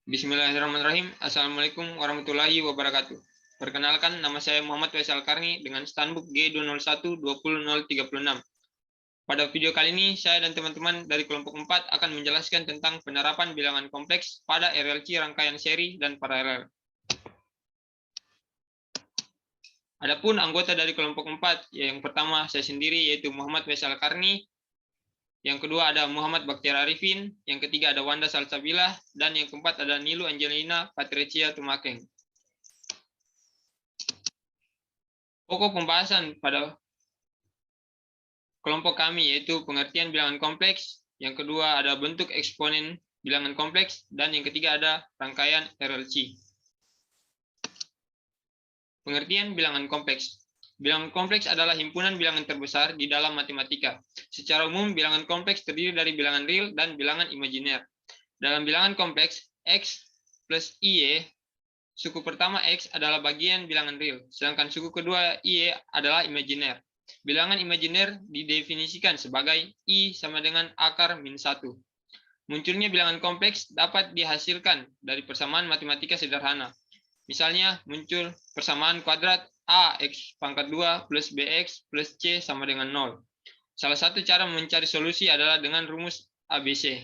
Bismillahirrahmanirrahim. Assalamualaikum warahmatullahi wabarakatuh. Perkenalkan, nama saya Muhammad Faisal Karni dengan standbook G201-20036. Pada video kali ini, saya dan teman-teman dari kelompok 4 akan menjelaskan tentang penerapan bilangan kompleks pada RLC rangkaian seri dan paralel. Adapun anggota dari kelompok 4, yang pertama saya sendiri yaitu Muhammad Faisal Karni, yang kedua ada Muhammad Bakhtiar Arifin, yang ketiga ada Wanda Salsabila, dan yang keempat ada Nilu Angelina Patricia Tumakeng. Pokok pembahasan pada kelompok kami yaitu pengertian bilangan kompleks, yang kedua ada bentuk eksponen bilangan kompleks, dan yang ketiga ada rangkaian RLC. Pengertian bilangan kompleks. Bilangan kompleks adalah himpunan bilangan terbesar di dalam matematika. Secara umum, bilangan kompleks terdiri dari bilangan real dan bilangan imajiner. Dalam bilangan kompleks, X plus Y, suku pertama X adalah bagian bilangan real, sedangkan suku kedua Y adalah imajiner. Bilangan imajiner didefinisikan sebagai I sama dengan akar min 1. Munculnya bilangan kompleks dapat dihasilkan dari persamaan matematika sederhana. Misalnya, muncul persamaan kuadrat AX pangkat 2 plus BX plus C sama dengan 0. Salah satu cara mencari solusi adalah dengan rumus ABC,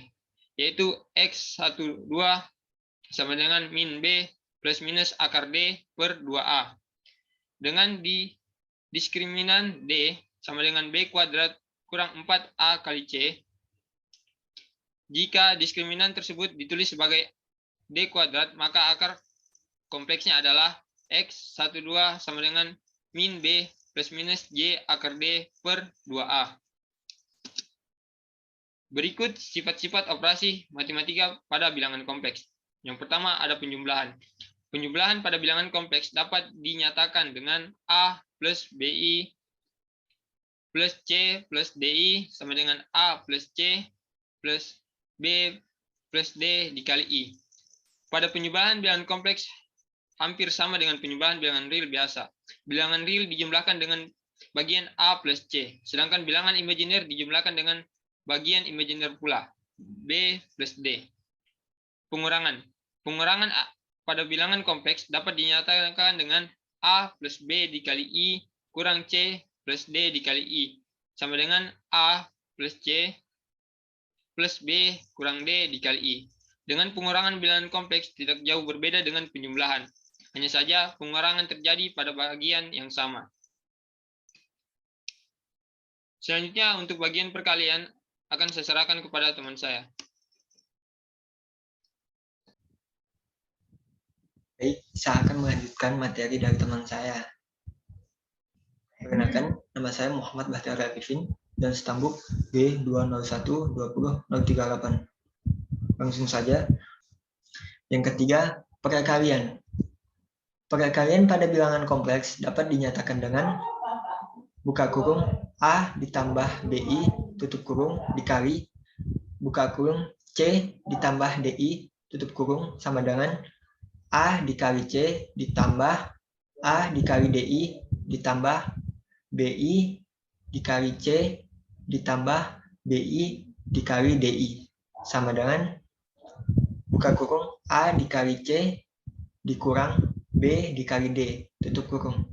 yaitu X12 sama dengan min B plus minus akar D per 2A. Dengan diskriminan D sama dengan B kuadrat kurang 4A kali C, jika diskriminan tersebut ditulis sebagai D kuadrat, maka akar kompleksnya adalah X12 sama dengan min B plus minus J akar D per 2A. Berikut sifat-sifat operasi matematika pada bilangan kompleks. Yang pertama ada penjumlahan. Penjumlahan pada bilangan kompleks dapat dinyatakan dengan A plus BI plus C plus DI sama dengan A plus C plus B plus D dikali I. Pada penjumlahan bilangan kompleks hampir sama dengan penjumlahan bilangan real biasa. Bilangan real dijumlahkan dengan bagian A plus C, sedangkan bilangan imajiner dijumlahkan dengan bagian imajiner pula, B plus D. Pengurangan. Pengurangan pada bilangan kompleks dapat dinyatakan dengan A plus B dikali I kurang C plus D dikali I, sama dengan A plus C plus B kurang D dikali I. Dengan pengurangan bilangan kompleks tidak jauh berbeda dengan penjumlahan. Hanya saja pengurangan terjadi pada bagian yang sama. Selanjutnya untuk bagian perkalian akan saya serahkan kepada teman saya. Baik, saya akan melanjutkan materi dari teman saya. Perkenalkan, nama saya Muhammad Bakhtiar Arifin dan stambuk B201-20038. Langsung saja. Yang ketiga, perkalian. Perkalian pada bilangan kompleks dapat dinyatakan dengan buka kurung A ditambah BI tutup kurung dikali buka kurung C ditambah DI tutup kurung sama dengan A dikali C ditambah A dikali DI ditambah BI dikali C ditambah BI dikali DI sama dengan buka kurung A dikali C dikurang B dikali D tutup kurung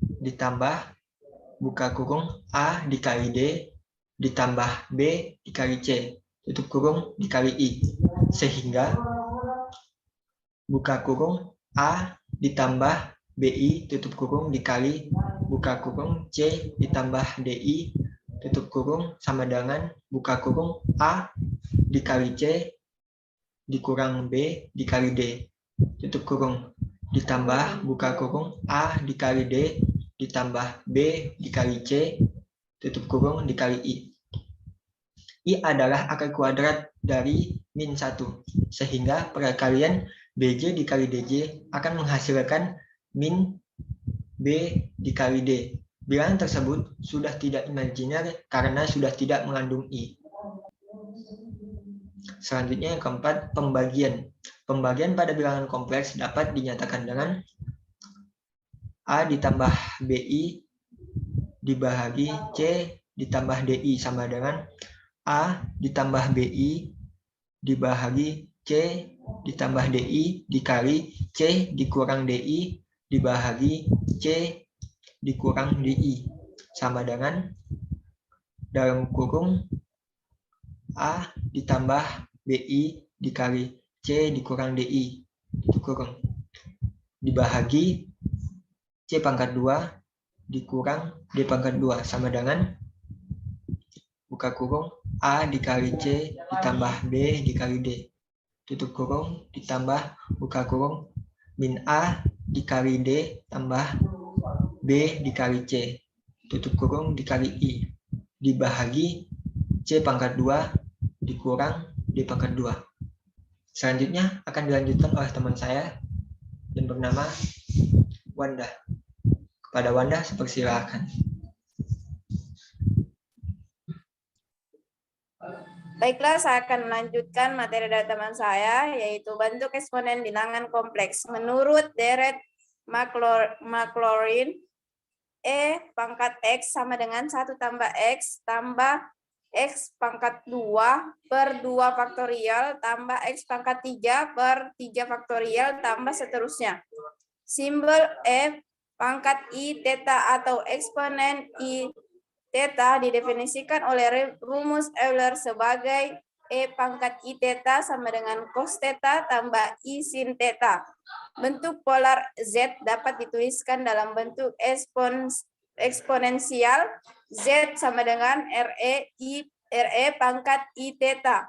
ditambah buka kurung A dikali D ditambah B dikali C tutup kurung dikali I, sehingga buka kurung A ditambah BI tutup kurung dikali buka kurung C ditambah DI tutup kurung sama dengan buka kurung A dikali C dikurang B dikali D tutup kurung ditambah buka kurung A dikali D ditambah B dikali C tutup kurung dikali I. I adalah akar kuadrat dari min 1, sehingga perkalian BJ dikali DJ akan menghasilkan min B dikali D. Bilangan tersebut sudah tidak imajiner karena sudah tidak mengandung I. Selanjutnya yang keempat, pembagian. Pembagian pada bilangan kompleks dapat dinyatakan dengan A ditambah BI dibagi C ditambah DI sama dengan A ditambah BI dibagi C ditambah DI dikali C dikurang DI dibahagi C dikurang DI sama dengan dalam kurung A ditambah BI dikali C dikurang DI tutup kurung dibahagi C pangkat 2 dikurang D pangkat 2 sama dengan buka kurung A dikali C ditambah B dikali D tutup kurung ditambah buka kurung min A dikali D tambah B dikali C tutup kurung dikali I dibahagi C pangkat 2 dikurang D pangkat 2. Selanjutnya akan dilanjutkan oleh teman saya yang bernama Wanda. Kepada Wanda, silakan. Baiklah, saya akan melanjutkan materi dari teman saya, yaitu bentuk eksponen bilangan kompleks. Menurut Deret Maclaurin, E pangkat X sama dengan 1 tambah X tambah X pangkat 2 per 2 faktorial tambah X pangkat 3 per 3 faktorial tambah seterusnya. Simbol E pangkat I theta atau eksponen I theta didefinisikan oleh rumus Euler sebagai E pangkat I theta sama dengan cos theta tambah I sin theta. Bentuk polar Z dapat dituliskan dalam bentuk eksponensial Z sama dengan RE pangkat I theta.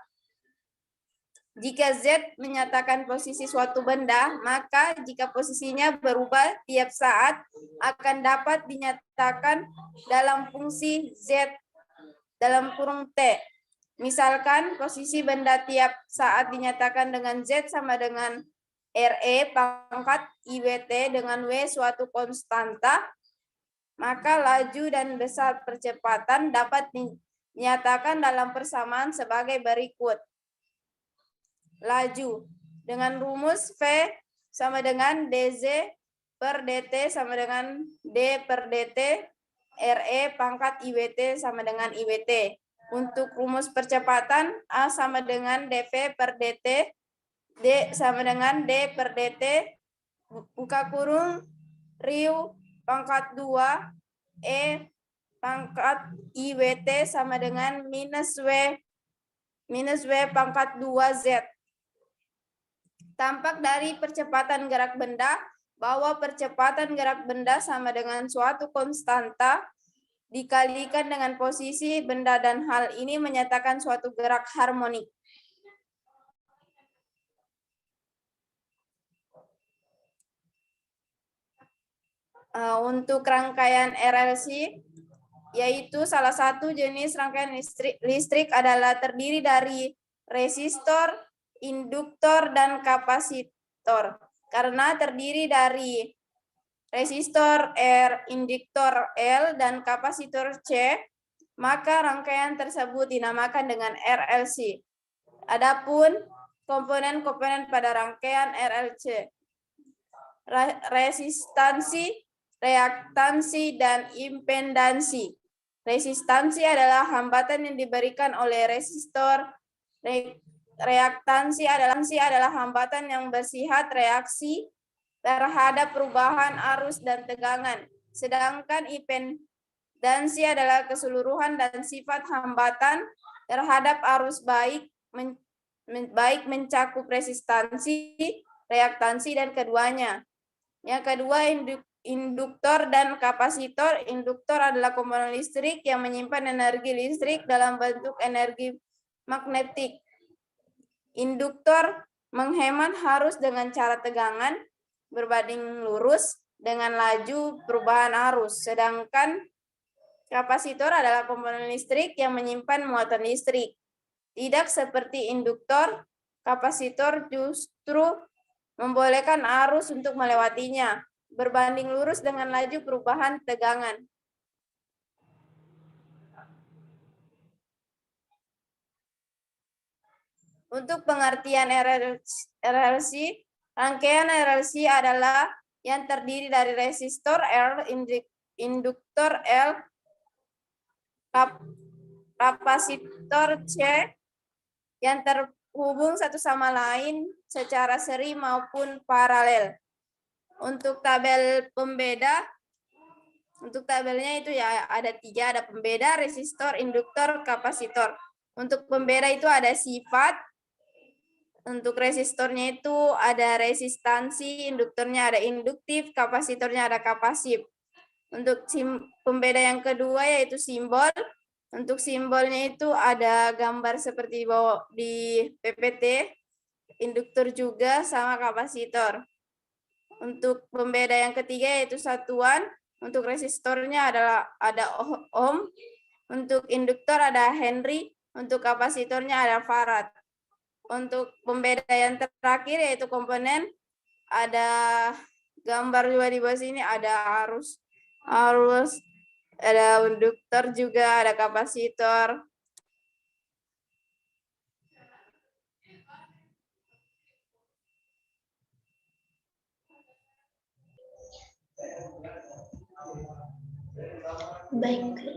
Jika Z menyatakan posisi suatu benda, maka jika posisinya berubah tiap saat akan dapat dinyatakan dalam fungsi Z dalam kurung T. Misalkan posisi benda tiap saat dinyatakan dengan Z sama dengan RE pangkat IWT dengan W suatu konstanta, maka laju dan besar percepatan dapat dinyatakan dalam persamaan sebagai berikut. Laju dengan rumus V sama dengan DZ per DT sama dengan D per DT, RE pangkat IWT sama dengan IWT. Untuk rumus percepatan, A sama dengan DV per DT, D sama dengan D per DT, buka kurung, riu pangkat 2, E pangkat IWT sama dengan minus W pangkat 2Z. Tampak dari percepatan gerak benda bahwa percepatan gerak benda sama dengan suatu konstanta dikalikan dengan posisi benda dan hal ini menyatakan suatu gerak harmonik. Untuk rangkaian RLC, yaitu salah satu jenis rangkaian listrik adalah terdiri dari resistor, induktor, dan kapasitor. Karena terdiri dari resistor R, induktor L, dan kapasitor C, maka rangkaian tersebut dinamakan dengan RLC. Adapun komponen-komponen pada rangkaian RLC, resistansi, reaktansi, dan impedansi. Resistansi adalah hambatan yang diberikan oleh resistor. Reaktansi adalah hambatan yang bersifat reaksi terhadap perubahan arus dan tegangan. Sedangkan impedansi adalah keseluruhan dan sifat hambatan terhadap arus baik mencakup resistansi, reaktansi, dan keduanya. Yang kedua, induktor dan kapasitor. Induktor adalah komponen listrik yang menyimpan energi listrik dalam bentuk energi magnetik. Induktor menghemat arus dengan cara tegangan berbanding lurus dengan laju perubahan arus. Sedangkan kapasitor adalah komponen listrik yang menyimpan muatan listrik. Tidak seperti induktor, kapasitor justru membolehkan arus untuk melewatinya, berbanding lurus dengan laju perubahan tegangan. Untuk pengertian RLC, rangkaian RLC adalah yang terdiri dari resistor R, induktor L, kapasitor C, yang terhubung satu sama lain secara seri maupun paralel. Untuk tabel pembeda, untuk tabelnya itu ya ada 3, ada pembeda, resistor, induktor, kapasitor. Untuk pembeda itu ada sifat, untuk resistornya itu ada resistansi, induktornya ada induktif, kapasitornya ada kapasif. Untuk pembeda yang kedua yaitu simbol. Untuk simbolnya itu ada gambar seperti di PPT, induktor juga sama kapasitor. Untuk pembeda yang ketiga yaitu satuan. Untuk resistornya ada ohm, untuk induktor ada Henry, untuk kapasitornya ada farad. Untuk pembeda yang terakhir yaitu komponen, ada gambar juga di bawah sini, ada arus, ada induktor juga, ada kapasitor.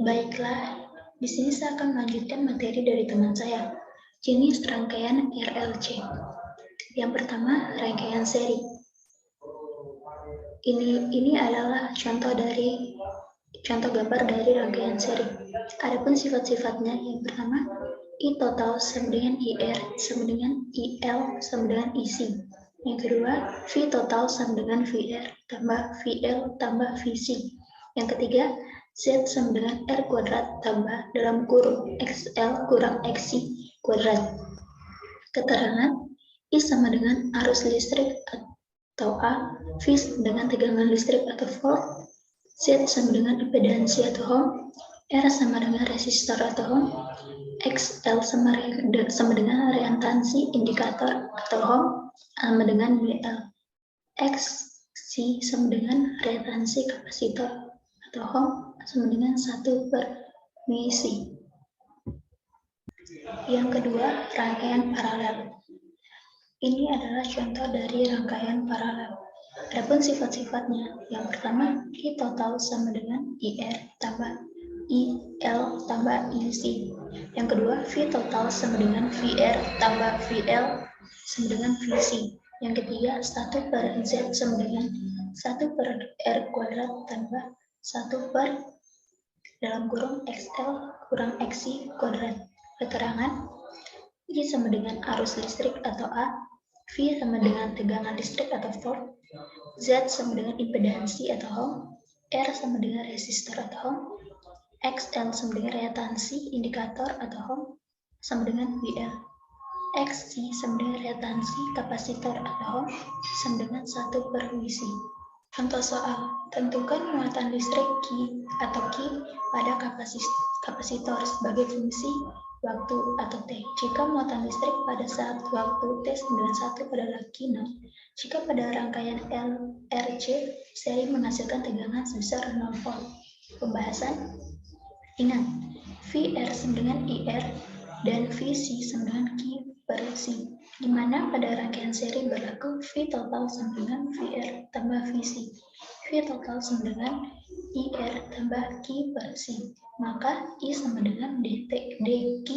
Baiklah. Di sini saya akan melanjutkan materi dari teman saya, jenis rangkaian RLC. Yang pertama, rangkaian seri. Ini adalah contoh gambar dari rangkaian seri. Adapun sifat-sifatnya, yang pertama, I total sama dengan IR sama dengan IL sama dengan IC. Yang kedua, V total sama dengan VR tambah VL tambah VC. Yang ketiga, Z sama dengan R kuadrat tambah dalam kurung XL kurang XC kuadrat. Keterangan, I sama dengan arus listrik atau A, V dengan tegangan listrik atau volt, Z sama dengan impedansi atau ohm, R sama dengan resistor atau ohm, XL sama dengan reaktansi indikator atau ohm sama dengan WL, XC sama dengan reaktansi kapasitor atau ohm sama dengan 1/Vc. Yang kedua, rangkaian paralel. Ini adalah contoh dari rangkaian paralel. Adapun sifat-sifatnya, yang pertama, I total sama dengan IR tambah IL tambah IC. Yang kedua, V total sama dengan VR tambah VL sama dengan VC. Yang ketiga, 1/Z sama dengan 1/R kuadrat tambah 1 dalam kurung XL kurang XC kuadrat. Keterangan, I sama dengan arus listrik atau A, V sama dengan tegangan listrik atau volt, Z sama dengan impedansi atau ohm, R sama dengan resistor atau ohm, XL sama dengan reaktansi indikator atau ohm sama dengan WL, XC sama dengan reaktansi kapasitor atau ohm sama dengan 1/Vc. Contoh soal, tentukan muatan listrik Q atau Q pada kapasitor sebagai fungsi waktu atau T. Jika muatan listrik pada saat waktu T91 adalah Q0, jika pada rangkaian LRC seri menghasilkan tegangan sebesar 0 volt. Pembahasan, ingat, VR sama dengan IR dan VC sama dengan Q/C, di mana pada rangkaian seri berlaku V total sama dengan VR tambah VC, V total sama dengan IR tambah Q/C, maka I sama dengan dQ/dt,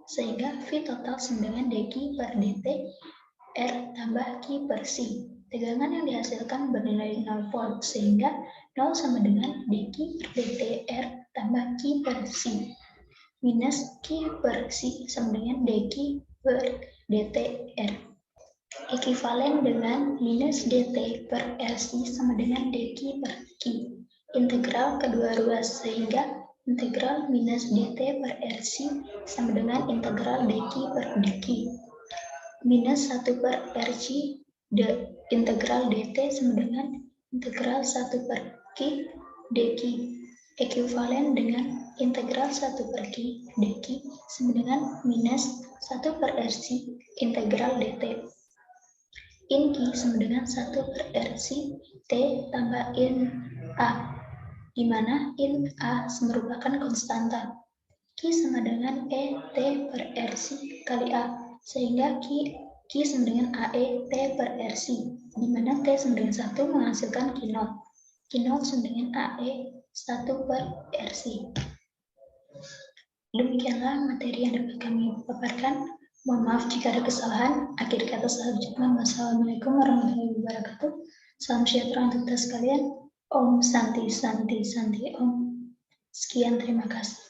sehingga V total sama dengan dQ/dt R tambah Q/C. Tegangan yang dihasilkan bernilai 0 volt, sehingga 0 sama dengan dQ/dt R tambah Q/C minus Q/C sama dengan dQ/dt R. Ekuivalen dengan minus dt/RC sama dengan dQ/Q. Integral kedua ruas, sehingga integral minus dt/RC sama dengan integral dQ/dQ. Minus 1/RC integral dt sama dengan integral 1/Q dQ. Ekuivalen dengan integral 1/Q dQ sama dengan minus 1/RC integral dt. In Q sama dengan 1/RC T tambah in A, di mana in A merupakan konstanta. Q sama dengan ET/RC kali A, sehingga Q sama dengan AE T/RC, di mana T sama dengan 1 menghasilkan Q0. Q0 sama dengan AE 1/RC. Demikianlah materi yang dapat kami paparkan. Mohon maaf jika ada kesalahan. Akhir kata saya ucapkan wassalamualaikum warahmatullahi wabarakatuh. Salam sejahtera untuk kita sekalian. Om Santi Santi Santi Om. Sekian, terima kasih.